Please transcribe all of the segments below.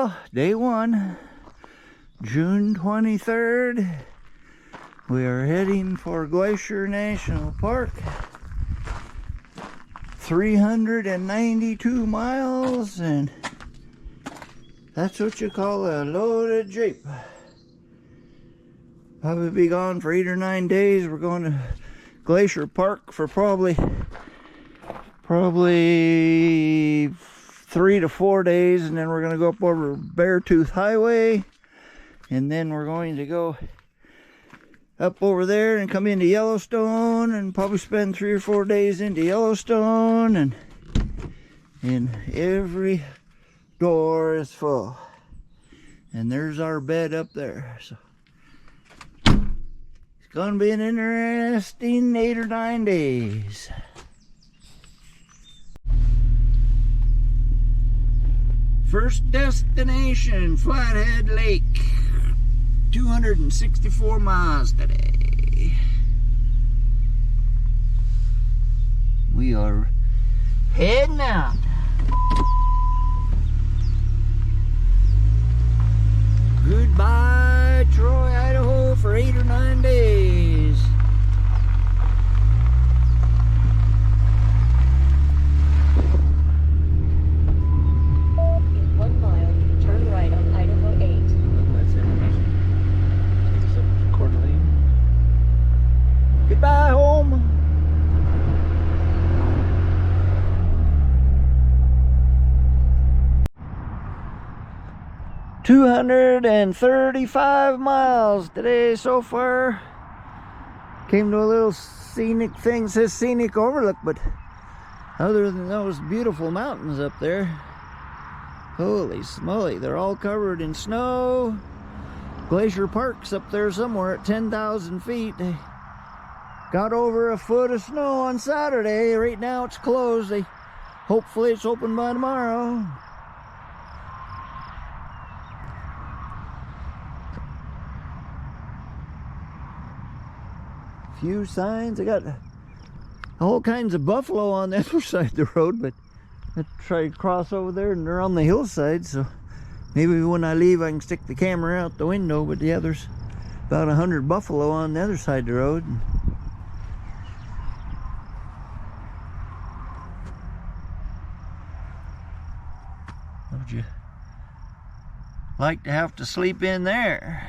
Well, day one, June 23rd. We are heading for Glacier National Park. 392 miles, and that's what you call a loaded jeep. Probably be gone for 8 or 9 days. We're going to Glacier Park for probably 3 to 4 days, and then we're going to go up over Beartooth Highway, and then we're going to go up over there and come into Yellowstone, and probably spend 3 or 4 days into Yellowstone, and every door is full, and there's our bed up there. So it's gonna be an interesting 8 or 9 days. First destination, Flathead Lake. 264 miles today. We are heading out. Goodbye, Troy, Idaho for 8 or 9 days. In 1 mile, turn right on Idaho 8. Goodbye, home. $235 miles today so far. Came to a little scenic thing, says scenic overlook, but other than those beautiful mountains up there, holy smoly, they're all covered in snow. Glacier Park's up there somewhere at 10,000 feet. They got over a foot of snow on Saturday. Right now it's closed. Hopefully it's open by tomorrow. Few signs. I got all kinds of buffalo on the other side of the road, but I tried to cross over there and they're on the hillside, so maybe when I leave I can stick the camera out the window. But yeah, there's about 100 buffalo on the other side of the road. Would you like to have to sleep in there?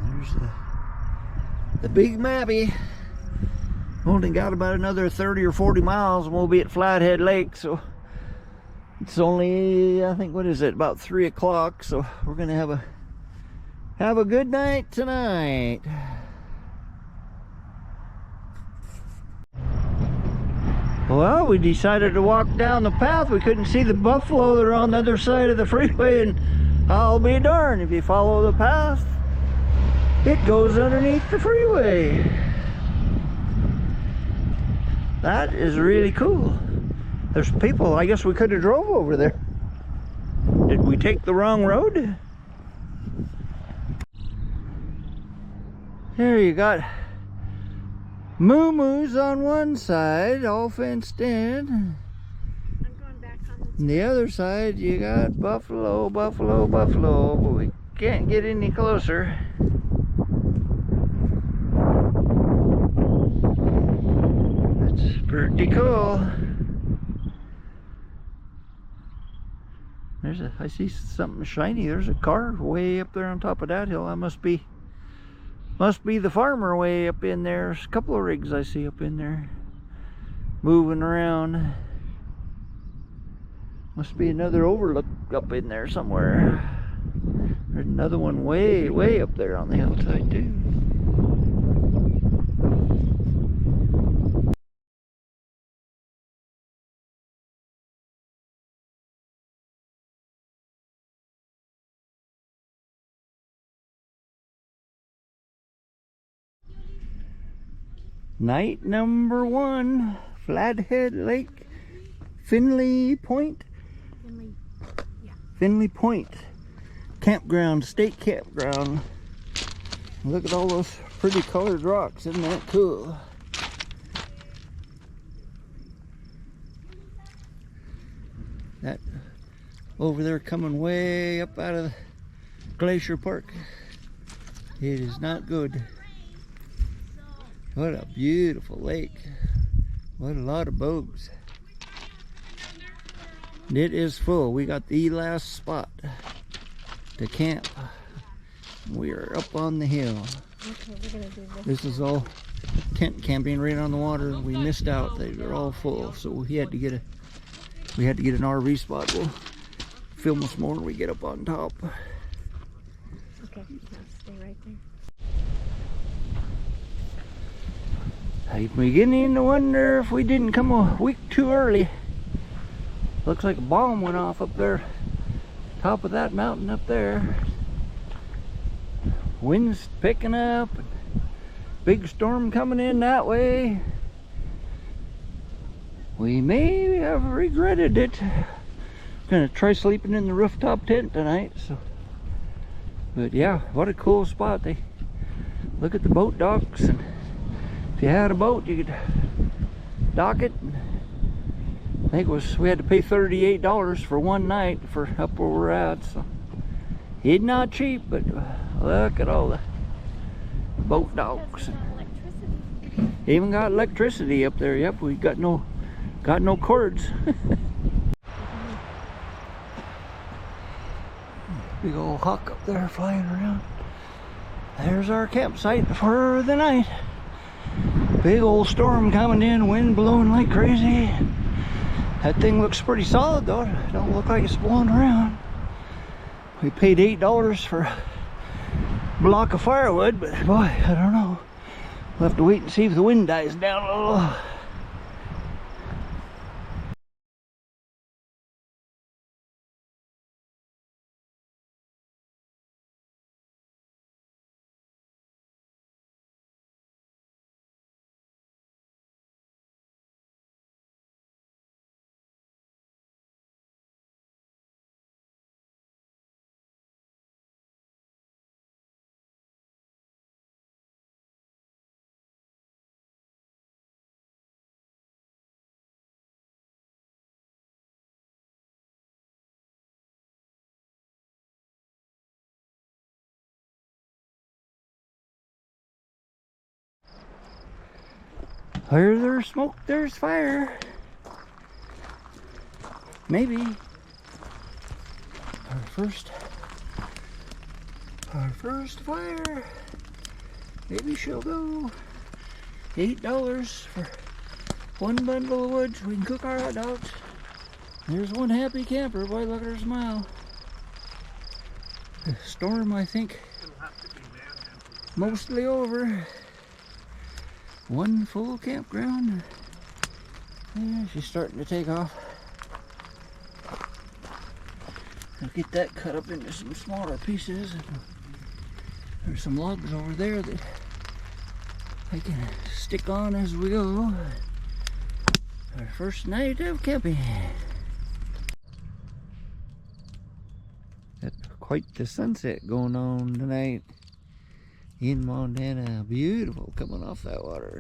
There's the big Mabby. Only got about another 30 or 40 miles and we'll be at Flathead Lake, so it's only, I think, what is it, about 3 o'clock, so we're gonna have a good night tonight. Well, we decided to walk down the path. We couldn't see the buffalo that are on the other side of the freeway, and I'll be darned, if you follow the path, it goes underneath the freeway. That is really cool. There's people. I guess we could have drove over there. Did we take the wrong road? Here you got moo-moos on one side, all fenced in. I'm going back on the other side you got buffalo, buffalo, buffalo, but we can't get any closer. That's pretty cool. I see something shiny. There's a car way up there on top of that hill. That must be the farmer way up in there. There's a couple of rigs I see up in there moving around. Must be another overlook up in there somewhere. There's another one way up there on the hillside too. Night number 1, Flathead Lake, Finley Point. Finley Point campground, state campground. Look at all those pretty colored rocks. Isn't that cool? That over there coming way up out of Glacier Park. It is not good. What a beautiful lake. What a lot of boats. It is full. We got the last spot to camp. We are up on the hill. Okay, we're gonna do this. This is all tent camping right on the water. We missed out. They were all full, so we had to get an RV spot. We'll film us more when we get up on top. Okay, now stay right there. I'm beginning to wonder if we didn't come a week too early. Looks like a bomb went off up there, top of that mountain up there. Wind's picking up. Big storm coming in that way. We may have regretted it. Gonna try sleeping in the rooftop tent tonight. But yeah, what a cool spot. They look at the boat docks, and if you had a boat, you could dock it. I think we had to pay $38 for one night for up where we're at. So it's not cheap, but look at all the boat docks. Even got electricity up there. Yep, we got no cords. Big old hawk up there flying around. There's our campsite for the night. Big old storm coming in, wind blowing like crazy. That thing looks pretty solid though. Don't look like it's blowing around. We paid $8 for a block of firewood, but boy, I don't know. We'll have to wait and see if the wind dies down a little. Where there's smoke, there's fire. Maybe our first fire. Maybe she'll go. $8 for one bundle of wood so we can cook our hot dogs. There's one happy camper. Boy, look at her smile. The storm, I think, mostly over. One full campground. Yeah, she's starting to take off. I'll get that cut up into some smaller pieces. There's some logs over there that I can stick on as we go. Our first night of camping. Got quite the sunset going on tonight in Montana. Beautiful coming off that water.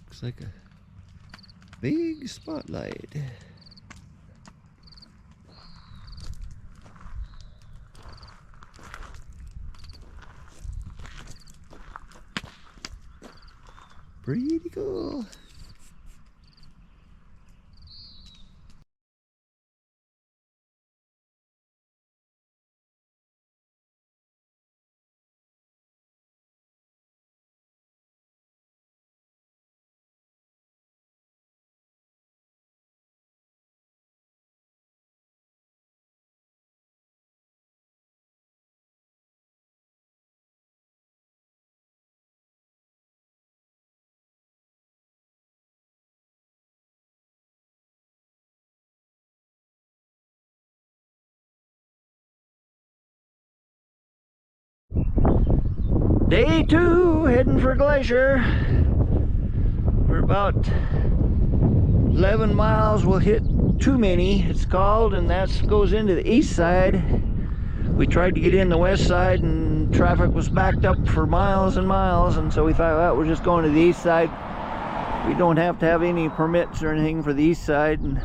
Looks like a big spotlight. Pretty cool. Day 2, heading for Glacier. We're about 11 miles. We'll hit Too Many, it's called, and that goes into the east side. we tried to get in the west side and traffic was backed up for miles and miles, and so we thought, well, we're just going to the east side. We don't have to have any permits or anything for the east side, and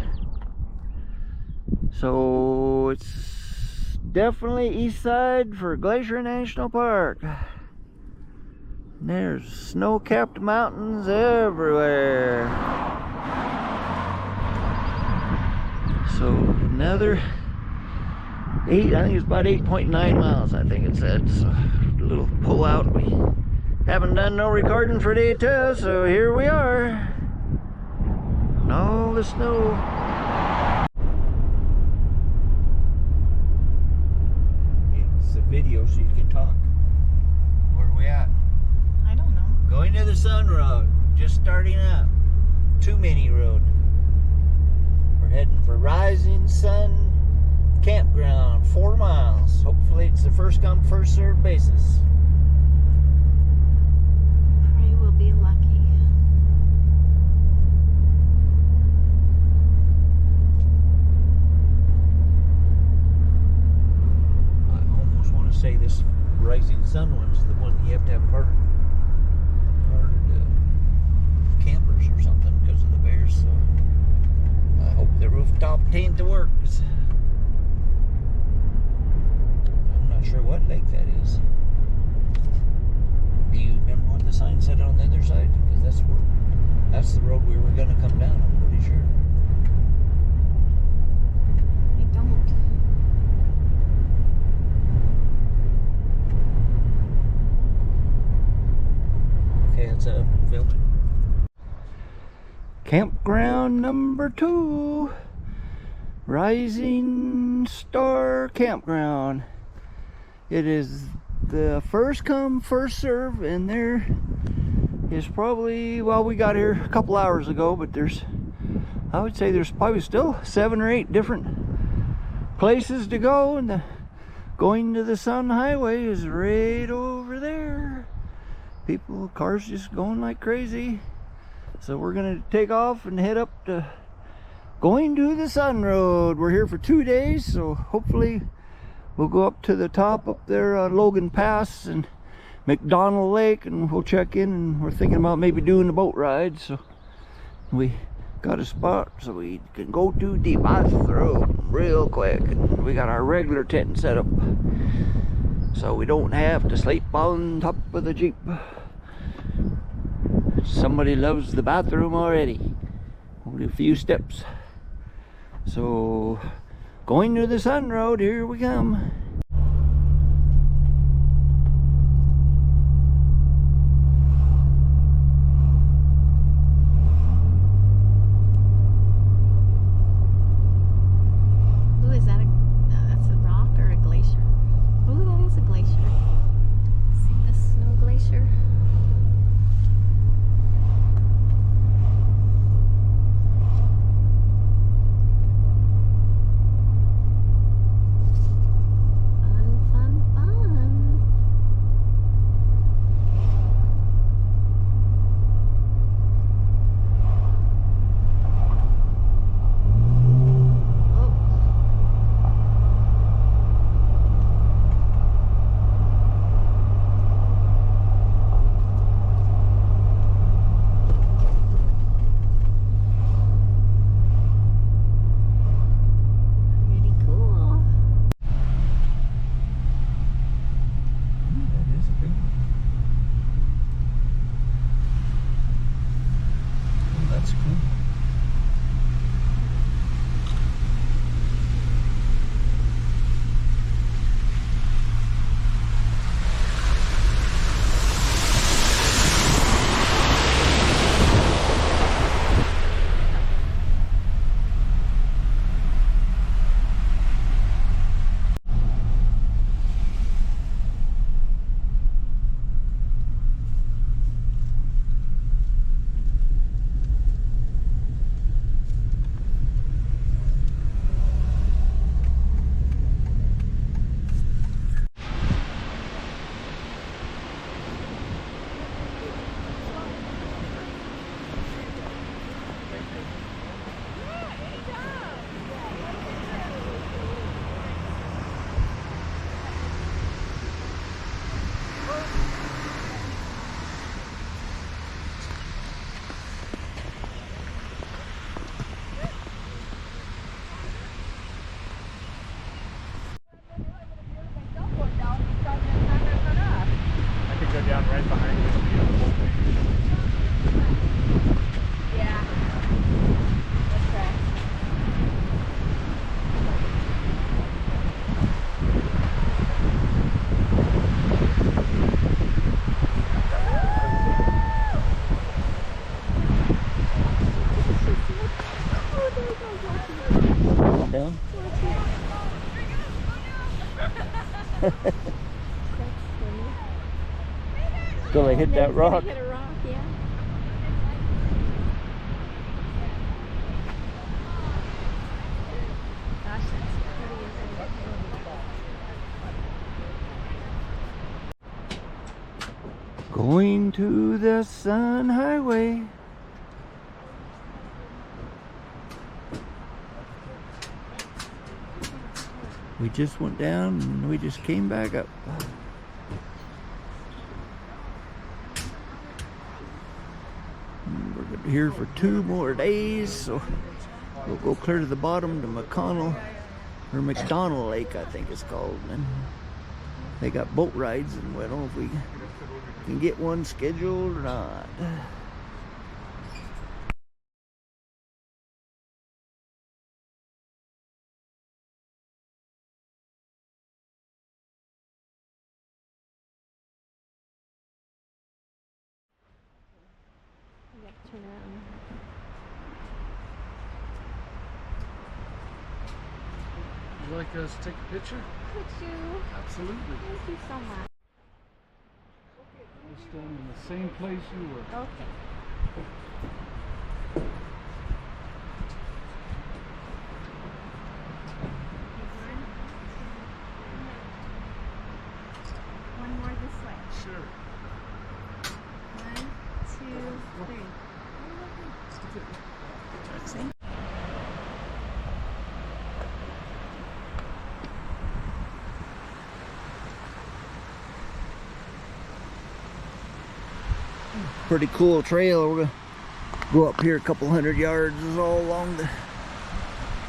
so it's definitely east side for Glacier National Park. There's snow-capped mountains everywhere. So another I think it's about 8.9 miles, I think it said. So a little pull out. We haven't done no recording for day 2, so here we are. And all the snow. It's a video so you can talk. Where are we at? I don't know. Going to the Sun Road. Just starting up. Too Many Road. We're heading for Rising Sun Campground, 4 miles. Hopefully it's the first come, first served basis. Pray we'll be lucky. I almost want to say this Rising Sun one's the one you have to have hard campers or something because of the bears. So I hope the rooftop taint to work. Sure what lake that is. Do you remember what the sign said on the other side? Because that's the road we were gonna come down, I'm pretty sure. I don't. Okay, that's a filming. Campground number 2. Rising Star Campground. It is the first come, first serve, and there is probably, well, we got here a couple hours ago, but I would say there's probably still 7 or 8 different places to go, and going to the Sun Highway is right over there. Cars just going like crazy. So we're gonna take off and head up to going to the Sun Road. We're here for 2 days, so hopefully we'll go up to the top up there on Logan Pass and McDonald Lake, and we'll check in, and we're thinking about maybe doing the boat ride. So we got a spot so we can go to the bathroom real quick. And we got our regular tent set up so we don't have to sleep on top of the Jeep. Somebody loves the bathroom already. Only a few steps. So going to the Sun Road, here we come. Ooh, is that that's a rock or a glacier? Ooh, that is a glacier. See this snow glacier? they hit that rock. Hit a rock, yeah. Gosh, that's pretty, isn't it? Going to the Sun Highway. We just went down and we just came back up. And we're gonna be here for 2 more days, so we'll go clear to the bottom to McConnell, or McDonald Lake, I think it's called. And they got boat rides, and we don't know if we can get one scheduled or not. You have to turn around. Would you like us to take a picture? Could you? Absolutely. Thank you so much. We'll stand in the same place you were. Okay. One more this way. Sure. 1, 2, 3. Pretty cool trail. We're gonna go up here a couple 100 yards is all along the,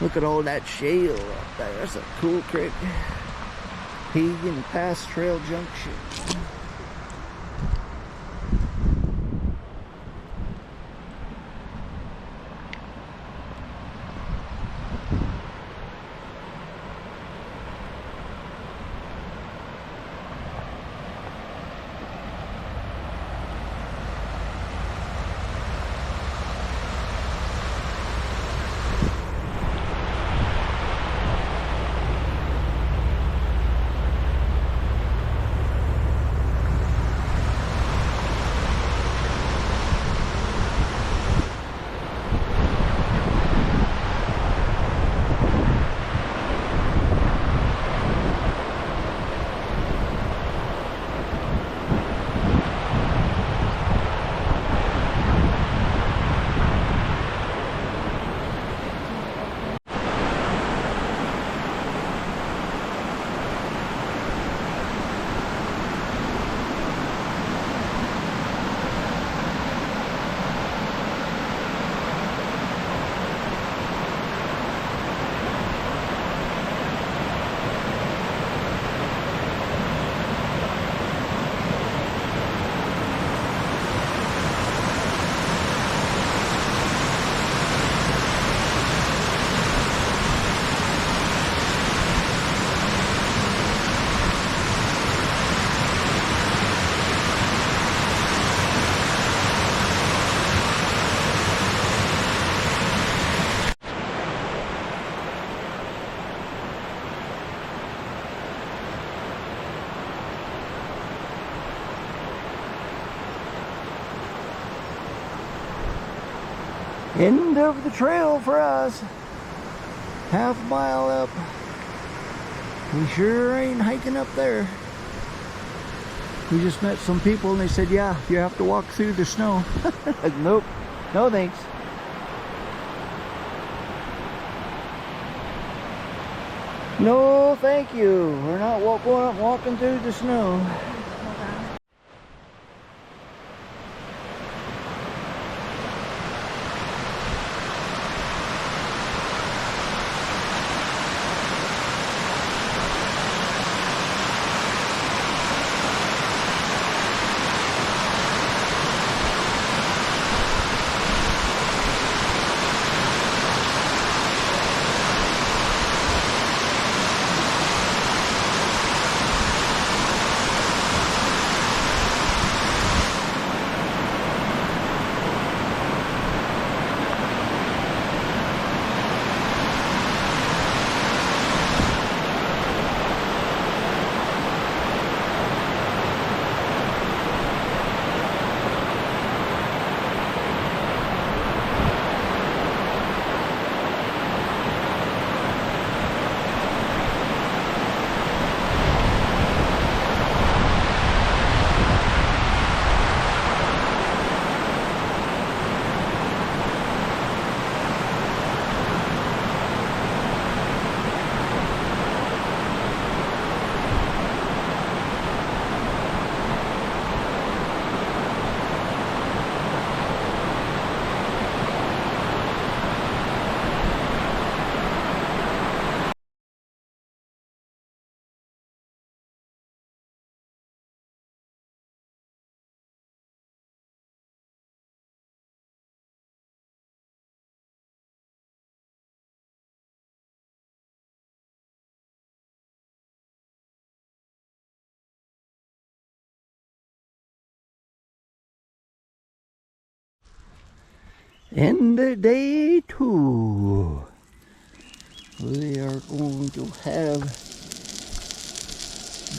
look at all that shale up there. That's a cool creek. Hagen Pass Trail Junction. End of the trail for us. Half mile up. We sure ain't hiking up there. We just met some people and they said, yeah, you have to walk through the snow. Nope. No thanks. No, thank you. We're not going up walking through the snow. And day 2. We are going to have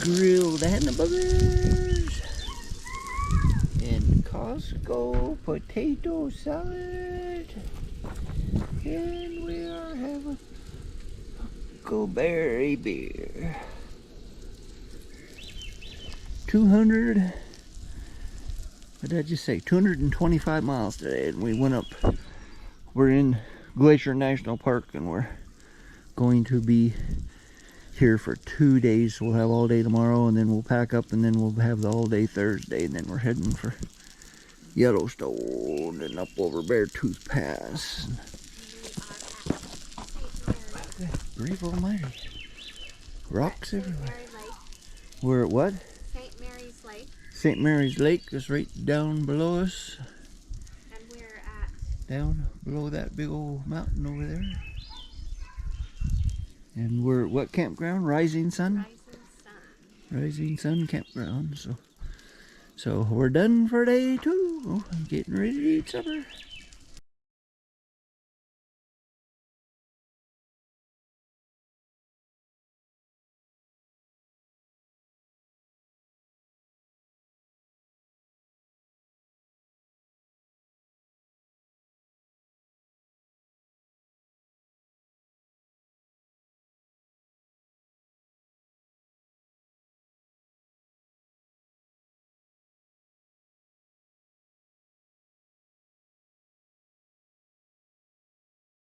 grilled hamburgers and Costco potato salad. And we are having Huckleberry beer. 200, what did I just say? 225 miles today, and we went up. We're in Glacier National Park, and we're going to be here for 2 days. We'll have all day tomorrow, and then we'll pack up, and then we'll have the all day Thursday, and then we're heading for Yellowstone and up over Beartooth Pass. Grief almighty. Rocks everywhere. We're at what? St. Mary's Lake. St. Mary's Lake is right down below us. And we're at... Down below that big old mountain over there. And we're at what campground? Rising Sun? Rising Sun. Rising Sun Campground. So we're done for day 2. Oh, I'm getting ready to eat supper.